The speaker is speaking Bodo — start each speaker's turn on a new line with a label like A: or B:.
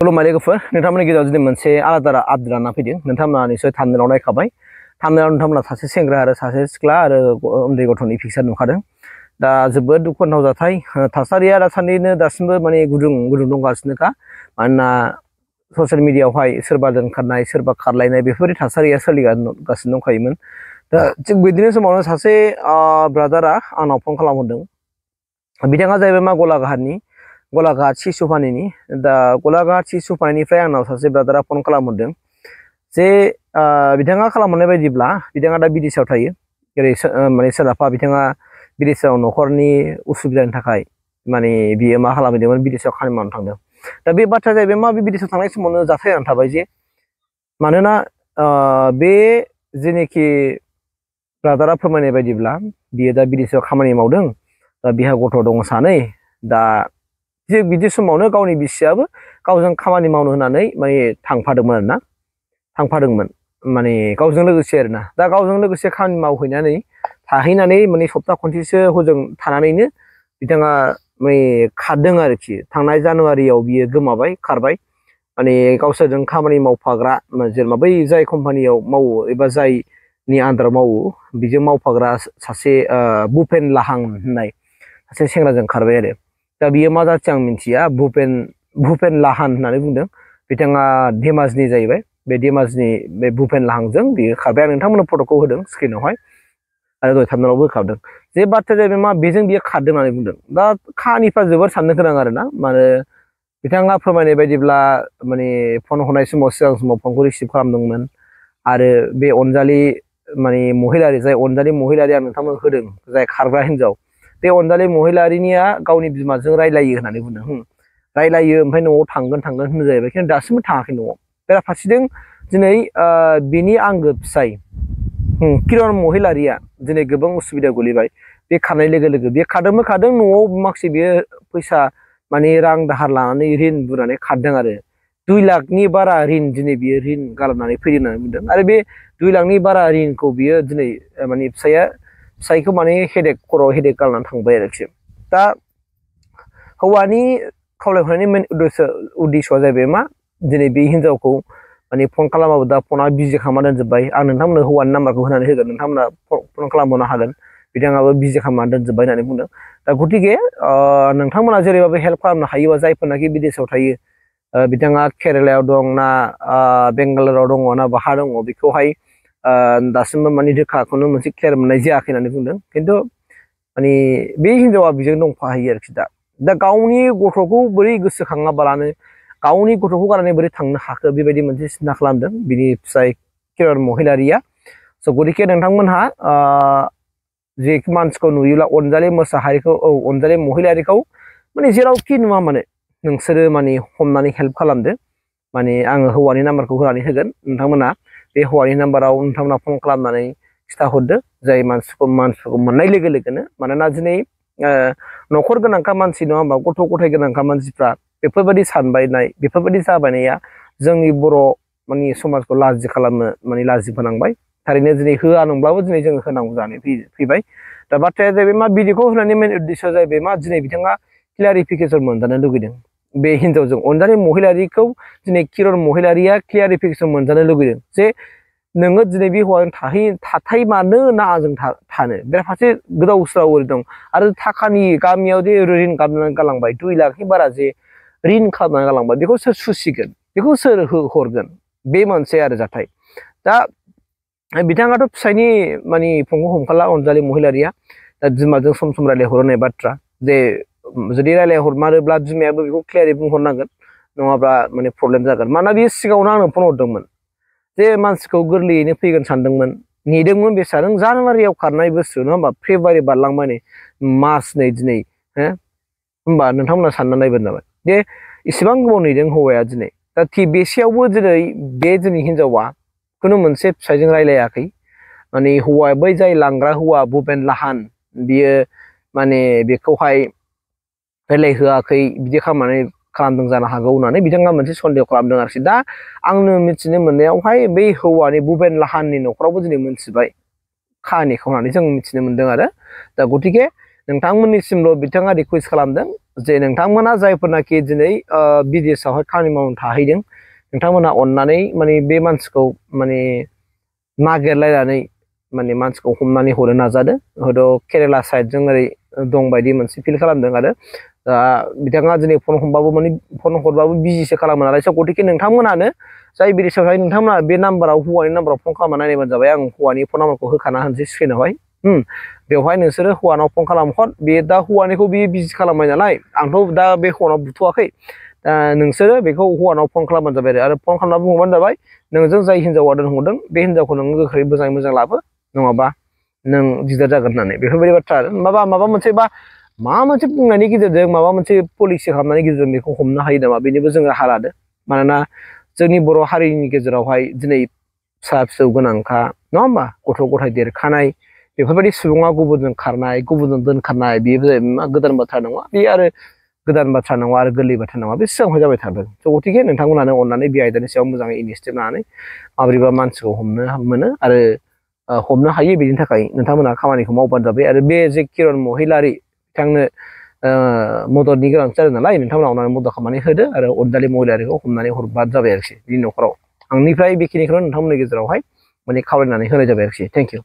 A: खुलुमबाय लोगोफोर नोंथांमोननि गेजेराव दिनै मोनसे आलादा आपडेट लाना फैदों नोंथांमोना निसय थाम्बनेलाव नायखाबाय थाम्बनेलाव नोंथांमोना सासे सेंग्रा आरो सासे सिख्ला आरो उन्दै गथ'नि पिक्चार नुखादों दा जोबोद दुखुनांथाव जाथाय थासारिया दासान्दिनो दासिमबो माने गुदुं दंगासिनोखा मानोना ससियेल मिडियायावहाय सोरबा दोनखारनाय सोरबा खारलायनाय बेफोरबायदि थासारिया सोलिगासिनो दंखायोमोन दा थिग बिदिनो समावनो सासे ब्रादारा आंनाव फन खालामहरदों बिथाङा जाहैबाय मा गलाघाट सिसुपानिनि दा गलाघाट सिसुपानिनिफ्राय आंनाव सासे ब्रादारा फन खालामहरदों जे बिथाङा खालामहरनाय बायदिब्ला बिथाङा दा बिदेशआव थायो ओरै माने सोनाबहा बिथाङा बिदेशआव न'खरनि उसुबिदानि थाखाय माने बियो मा खालामहैदोंमोन बिदेशआव खामानि मावनो थांदों दा बे बाथ्राया जाहैबाय मा बे बिदेशआव थांनाय समावनो जाथाय जानानै थाबाय जे मानोना बे जेनोखि ब्रादारा फोरमायनाय बायदिब्ला बियो दा बिदेशआव खामानि मावदों दा बिहा गथ' दङ सानै दा बिदि समावनो गावनि बिसियाबो गावजों खामानि मावनो होननानै माने थांफादोंमोन माने गावजों लोगोसे आरोना दा गावजों लोगोसे खामानि मावहैनानै थाहैनानै माने सप्ता खनसेसो हजों थानानैनो बिथाङा माने खारदों आरोखि थांनाय जानुवारियाव बियो खारबाय माने गावसोरजों खामानि मावफाग्रा जेनेबा बै जाय कम्पानियाव मावो एबा जायनि आन्दाराव मावो बेजों मावफाग्रा सासे भुपेन लाहां होननाय सासे सेंग्राजों खारबाय आरो दा बियो मा जाथि आं मिन्थिया भुपेन लाहान होननानै बुंदों बिथाङा धेमाजिनि जाहैबाय बे धेमाजिनि बे भुपेन लाहांजों बियो खारबाय आं नोंथांमोननो फट'खौ होदों स्क्रिनावहाय आरो दहाय थाम्बनेलावबो होखादों जे बाथ्राया जाहैबाय मा बेजों बियो खारदों होननानै बुंदों दा खाहानिफ्रा जोबोर साननो गोनां आरोना मानो बिथाङा फोरमायनाय बायदिब्ला माने फन हरनाय समाव सिगां समाव फनखौ रिसिभ खालामदोंमोन आरो बे अनजालि माने महिलारि जाय अनजालि महिलारि आं नोंथांमोन होदों जाय खारग्रा हिन्जाव बे अनजालि महिलारिनिया गावनि बिमाजों रायलायो होननानै बुंदों रायलायो ओमफ्राय न'आव थांगोन होननो जाहैबाय खिन्थु दासिमबो थाङाखै न'आव बेराफारसेथिं दिनै बिनि आंगो फिसाय किरन महिलारिया दिनै गोबां उसुबिदा गोलैबाय बे खारनाय लोगो लोगो बे खारदों न'आव माखासे बेयो फैसा माने रां दाहार लानानै रिन बुनानै खारदों आरो 2 लाखनि बारा रिन दिनै बियो रिन गालांनानै फैदों होननानै बुंदों आरो बे 2 लाखनि बारा रिनखौ बियो दिनै माने फिसायखौ माने खर'आव हेडेक गालांनानै थांबाय आरोखि दा हौवानि खावलायहरनायनि मेन उद्देश्यआ जाहैबाय मा दिनै बे हिनजावखौ माने फन खालामाबो दा फना बिजि खालामना दोनजोब्बाय आं नोंथांमोननो हौवानि नाम्बारखौ होनानै होगोन नोंथांमोना फन खालामहरनो हागोन बिथाङाबो बिजि खालामना दोनजोब्बाय होननानै बुंदों दा गतिके नोंथांमोना जेरैबाबो हेल्प खालामनो हायोबा जायफोरनाखि बिदेशआव थायो बिथाङा केरेलायाव दं ना बेंगालराव दङ ना बहा दङ बेखौहाय दासिमबो माने रोखाखौनो मोनसे क्लियार मोननाय जायाखै होननानै बुंदों खिन्थु माने बे हिनजावा बिजों दंफाहैयो आरोखि दा गावनि गथ'खौ बोरै गोसोखाङाबालानो गावनि गथ'खौ गारनानै बोरै थांनो हाखो बेबायदि मोनसे सिन्था खालामदों बिनि फिसाय किरन महिलारिया स' गतिके नोंथांमोनहा जे मानसिखौ नुयोब्ला अनजालि महिलारिखौ माने जेरावखि नुवा माने नोंसोरो माने हमनानै हेल्प खालामदो माने आङो हौवानि नाम्बारखौ होनानै होगोन नोंथांमोना बे हौवानि नाम्बाराव नोंथांमोना फन खालामनानै खिथाहरदो जाय मानसिखौ मोननाय लोगो लोगोनो मानोना दिनै न'खर गोनांखा मानसि नङा होमबा गथ' गथाय गोनांखा मानसिफ्रा बेफोरबायदि सानबायनाय बेफोरबायदि जाबायनाया जोंनि बर' माने समाजखौ लाजि खालामनो माने लाजि फोनांबाय थारैनो दिनै होआ नंब्लाबो दिनै जोङो होनांगौ जानानै फैबाय दा बाथ्राया जाहैबाय मा बिदिखौ होनानै मेन उद्देश्यआ जाहैबाय मा दिनै बिथाङा क्लियारिफिकेसन मोनजानो लुगैदों बे हिनजावजों अनजालि महिलारिखौ दिनै किरन महिलारिया क्लियारिफिकेसन मोनजानो लुगैदों जे नोङो दिनै बे हौवाजों थाथायमानो ना आंजों थानो बेराफारसे गोदाव सोराव ओरै दं आरो थाखानि गामियाव जे रिन खालामनानै गालांबाय 2 लाखनि बारा जे रिन खालामनानै गालांबाय बेखौ सोर सुसिगोन बेखौ सोर हरगोन बे मोनसे आरो जाथाय दा बिथाङाथ' फिसायनि माने फंखौ हमखाला अनजालि महिलारिया दा बिमाजों सम सम रायलायहरनाय बाथ्रा जे जुदि रायलायहरमारोब्ला बिमायाबो बेखौ क्लियारै बुंहरनांगोन नङाब्ला माने प्रब्लेम जागोन मानोना बे सिगाङावनो आंनो फन हरदोंमोन जे मानसिखौ गोरलैयैनो फैगोन सानदोंमोन नेदोंमोन बेसां जानुवारियाव खारनाय बोसोर नङा होमबा फेब्रुवारि बारलांबाय नै मार्च नै दिनै होमबा नोंथांमोना सानना नायबानो जाबाय जे इसेबां गोबाव नेदों हौवाया दिनै दा बेसेयावबो दिनै दिनै हिनजावा खुनु मोनसे फिसायजों रायलायाखै माने हौवा बै जाय लांग्रा हौवा भुपेन लाहान बियो माने बेखौहाय रायलायहोआखै बिदि खालामदों जानो हागौ होननानै बिथाङा मोनसे सन्देह खालामदों आरोखि दा आंनो मिथिनो मोननायावहाय बै हौवानि भुपेन लाहाननि न'खरावबो दिनै मोनथिबाय खाहानिखौ होननानै जों मिथिनो मोनदों आरो दा गतिके नोंथांमोननिसिमल' बिथाङा रिकुवेस्ट खालामदों जे नोंथांमोना जायफोरनाखि दिनै बिदेशआवहाय खामानि मावनो थाहैदों नोंथांमोना अननानै माने बे मानसिखौ माने नागिरलायनानै माने मानसिखौ हमनानै हरनो नाजादों हयथ' केरेला साइडजों ओरै दं बायदि मोनसे फिल खालामदों आरो बिथाङा दिनै फन हमबाबो माने फन हरबाबो बिजिसो खालामो नालाय स' गतिके नोंथांमोनानो जाय बिदेशआव थायो नोंथांमोना बे नाम्बाराव हौवानि नाम्बाराव फन खालामना नायबानो जाबाय आं हौवानि फन नाम्बारखौ होखाना होनोसै स्क्रिनावहाय बेवहाय नोंसोरो हौवानाव फन खालामहर बे दा हौवानिखौ बियो बिजि खालामबाय नालाय आंथ' दा बे हौवानाव बुथ'वाखै दा नोंसोरो बेखौ हौवानाव फन खालामबानो जाबाय आरो फन खालामना बुंहरबानो जाबाय नोंजों जाय हिन्जावा दोनहरदों बे हिन्जावखौ नों गोख्रै मोजाङै मोजां लाबो नङाबा नों दिगदार जागोन होननानै बेफोरबायदि बाथ्रा आरो माबा मोनसे बा माबा मोनसे बुंनायनि गेजेरजों माबा मोनसे पलिसि खालामनायनि गेजेरजों बेखौ हमनो हायो नामा बेनिबो जोङो राहा लादो मानोना जोंनि बर' हारिनि गेजेरावहाय दिनै फिसा फिसौ गोनांखा नङा होमबा गथ' गथाय देरखानाय बेफोरबायदि सुबुङा गुबुनजों खारनाय गुबुनजों दोनखारनाय बेयो गोदान बाथ्रा नङा बे आरो गोदान बाथ्रा नङा आरो गोरलै बाथ्रा नङा बे सिगाङावहाय जाबाय थादों स' गतिके नोंथांमोनानो अननानै बे आयदानि सायाव मोजाङै इनिसियेटिभ लानानै माबोरैबा मानसिखौ हमनो मोनो आरो हमनो हायो बेनि थाखाय नोंथांमोना खामानिखौ मावबानो जाबाय आरो बे जे किरन महिलारि बिथांनो मददनि गोनांथि जादों नालाय नोंथांमोना अननानै मदद खालामनानै होदो आरो अनजालि महिलारिखौ हमनानै हरबानो जाबाय आरोखि बिनि न'खराव आंनिफ्राय बेखिनिखौनो नोंथांमोननि गेजेरावहाय माने खावलायनानै होनाय जाबाय आरोखि थेंक इउ